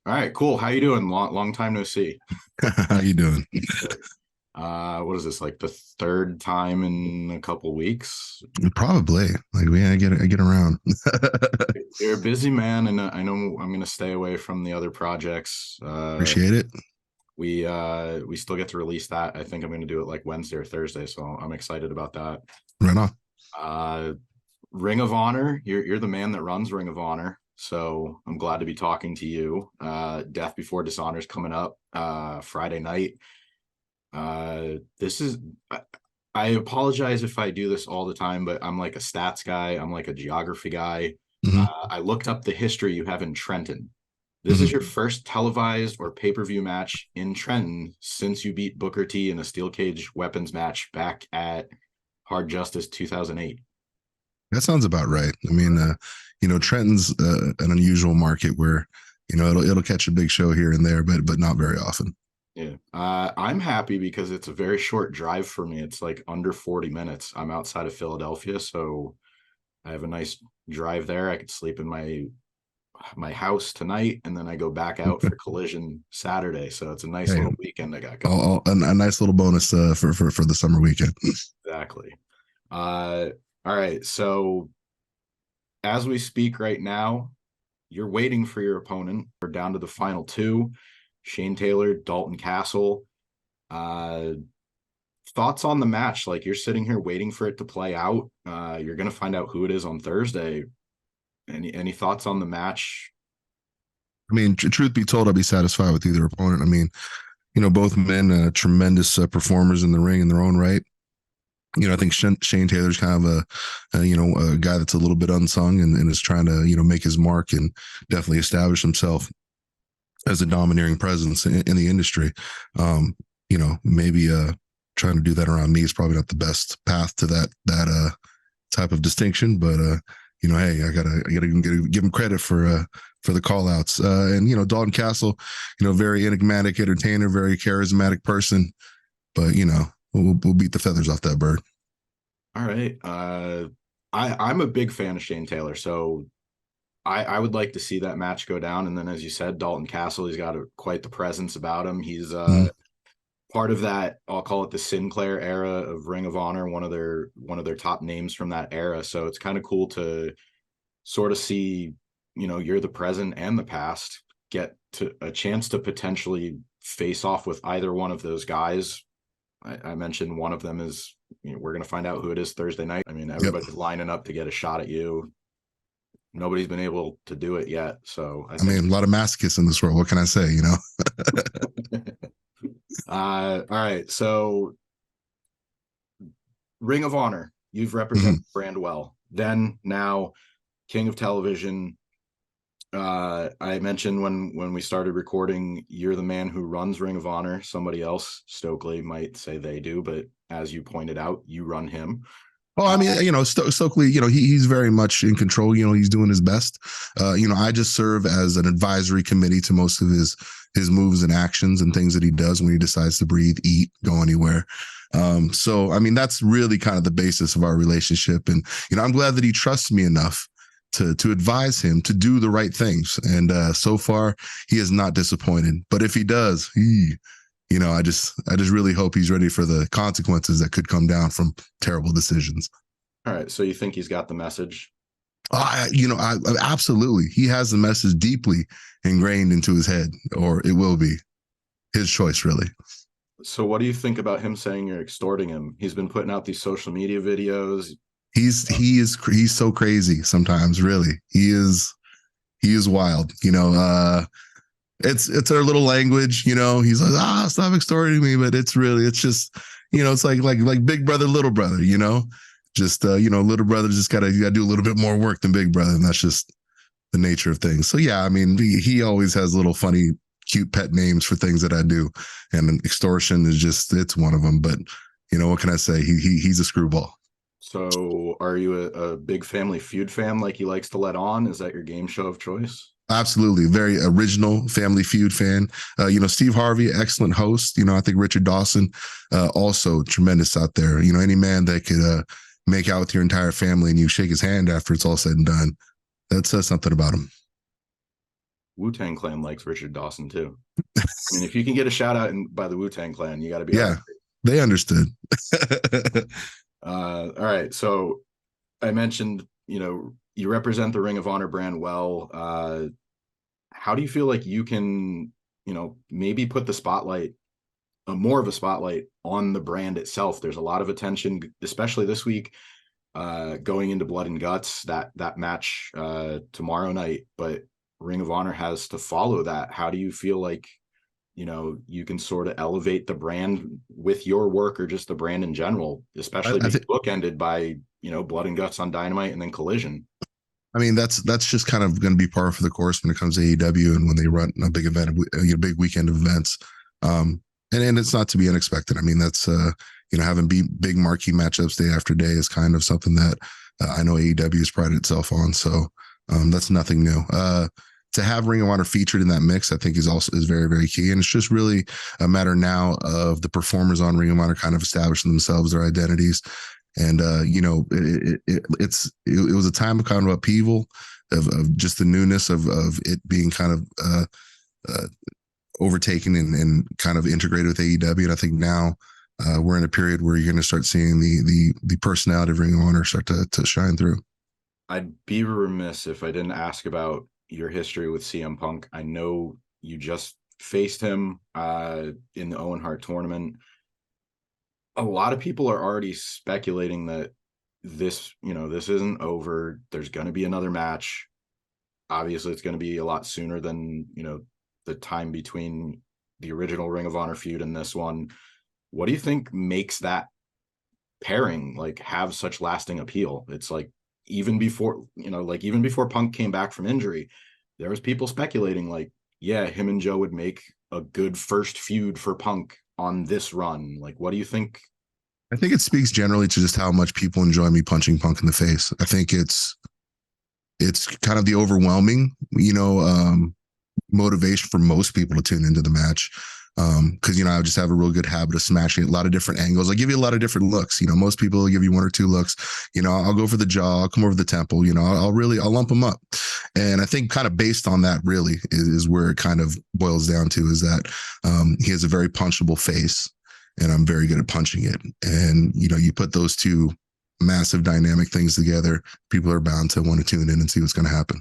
All right, cool. How you doing? Long time no see. How you doing? What is this, like the third time in a couple weeks? Probably. Like I get around. You're a busy man, and I know I'm gonna stay away from the other projects. Appreciate it. We still get to release that. I think I'm gonna do it like Wednesday or Thursday, so I'm excited about that. Right on. Uh, Ring of Honor, you're the man that runs Ring of Honor, so I'm glad to be talking to you. Death Before Dishonor is coming up Friday night. This is I apologize if I do this all the time, but I'm like a stats guy. I'm like a geography guy. Hmm. I looked up the history you have in Trenton. This is Hmm. your first televised or pay-per-view match in Trenton since you beat Booker T in a steel cage weapons match back at Hard Justice 2008. That sounds about right. I mean, Trenton's an unusual market where it'll catch a big show here and there, but not very often. Yeah. I'm happy because it's a very short drive for me. It's like under 40 minutes. I'm outside of Philadelphia, so I have a nice drive there. I could sleep in my house tonight, and then I go back out for Collision Saturday. So it's a nice Hey, little weekend I got going. a nice little bonus for the summer weekend. Exactly. All right. So as we speak right now, you're waiting for your opponent. We're down to the final two: Shane Taylor, Dalton Castle. Uh, Thoughts on the match? Like, you're sitting here waiting for it to play out. You're gonna find out who it is on Thursday. Any thoughts on the match? I mean, truth be told, I'll be satisfied with either opponent. I mean, both men, tremendous performers in the ring in their own right. I think Shane Taylor's kind of a guy that's a little bit unsung and is trying to, make his mark and definitely establish himself as a domineering presence in the industry. Maybe trying to do that around me is probably not the best path to that type of distinction, but hey, I gotta give him credit for the call outs. And Dalton Castle, very enigmatic entertainer, very charismatic person, but we'll beat the feathers off that bird. All right. I'm a big fan of Shane Taylor, so I would like to see that match go down. And then, as you said, Dalton Castle, he's got quite the presence about him. He's Mm-hmm. part of that. I'll call it the Sinclair era of Ring of Honor, one of their top names from that era. So it's kind of cool to sort of see, you're the present and the past get to a chance to potentially face off with either one of those guys. I mentioned one of them is, we're going to find out who it is Thursday night. I mean, Yep. everybody's lining up to get a shot at you. Nobody's been able to do it yet. So I I think, mean, a lot of masochists in this world. What can I say? all right. So Ring of Honor, you've represented Mm-hmm. the brand well. Then now, King of Television. I mentioned when we started recording, you're the man who runs Ring of Honor. Somebody else, Stokely, might say they do, but as you pointed out, you run him. Well, I mean, Stokely, he's very much in control. He's doing his best. I just serve as an advisory committee to most of his moves and actions and things that he does when he decides to breathe, eat, go anywhere. So, I mean, that's really kind of the basis of our relationship. And, I'm glad that he trusts me enough to advise him to do the right things. And so far, he has not disappointed. But if he does, I just really hope he's ready for the consequences that could come down from terrible decisions. All right. So you think he's got the message? I absolutely. He has the message deeply ingrained into his head, or it will be his choice, really. So what do you think about him saying you're extorting him? He's been putting out these social media videos. He's so crazy sometimes. Really, he is wild. It's our little language. He's like, stop extorting me, but it's just it's like big brother, little brother. Just little brother just gotta do a little bit more work than big brother, and that's just the nature of things. So yeah, I mean, he always has little funny, cute pet names for things that I do, and extortion is it's one of them. But what can I say? He's a screwball. So are you a big Family Feud fan like he likes to let on? Is that your game show of choice? Absolutely. Very original Family Feud fan. Steve Harvey, excellent host. I think Richard Dawson, also tremendous out there. Any man that could make out with your entire family and you shake his hand after it's all said and done, that says something about him. Wu-Tang Clan likes Richard Dawson too. I mean, if you can get a shout out by the Wu-Tang Clan, you got to be all Yeah, right. they understood. All right. So I mentioned, you represent the Ring of Honor brand well. How do you feel like you can, maybe put the spotlight, more of a spotlight on the brand itself? There's a lot of attention, especially this week, going into Blood and Guts, that match tomorrow night. But Ring of Honor has to follow that. How do you feel like, you can sort of elevate the brand with your work, or just the brand in general, especially I being think. bookended by, Blood and Guts on Dynamite and then Collision? I mean, that's just kind of going to be par for the course when it comes to AEW and when they run a big event, a big weekend of events. And it's not to be unexpected. I mean, that's having big marquee matchups day after day is kind of something that I know AEW has prided itself on. So that's nothing new. To have Ring of Honor featured in that mix, I think is very, very key. And it's just really a matter now of the performers on Ring of Honor kind of establishing themselves, their identities. And it was a time of kind of upheaval of just the newness of it being kind of overtaken and kind of integrated with AEW. And I think now we're in a period where you're going to start seeing the personality of Ring of Honor start to shine through. I'd be remiss if I didn't ask about your history with CM Punk. I know you just faced him in the Owen Hart tournament. A lot of people are already speculating that this isn't over. There's going to be another match. Obviously, it's going to be a lot sooner than, the time between the original Ring of Honor feud and this one. What do you think makes that pairing like have such lasting appeal? It's like, even before Punk came back from injury, there was people speculating like, yeah, him and Joe would make a good first feud for Punk on this run. Like, what do you think? I think it speaks generally to just how much people enjoy me punching Punk in the face. I think it's kind of the overwhelming, motivation for most people to tune into the match. Because I just have a real good habit of smashing a lot of different angles. I give you a lot of different looks. Most people will give you one or two looks. I'll go for the jaw, I'll come over the temple. I'll lump them up. And I think kind of based on that, really is where it kind of boils down to, is that he has a very punchable face, and I'm very good at punching it. And you put those two massive dynamic things together, people are bound to want to tune in and see what's going to happen.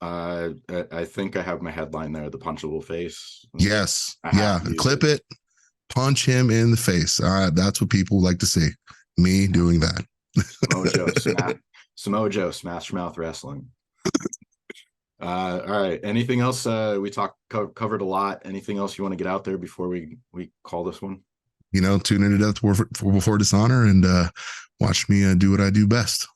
I think I have my headline there, the punchable face. Yes. Yeah. Clip it. Punch him in the face. That's what people like to see. Me doing that. Samoa Joe, Smash Mouth Wrestling. All right. Anything else? We covered a lot. Anything else you want to get out there before we call this one? Tune into Death Before Dishonor and watch me do what I do best.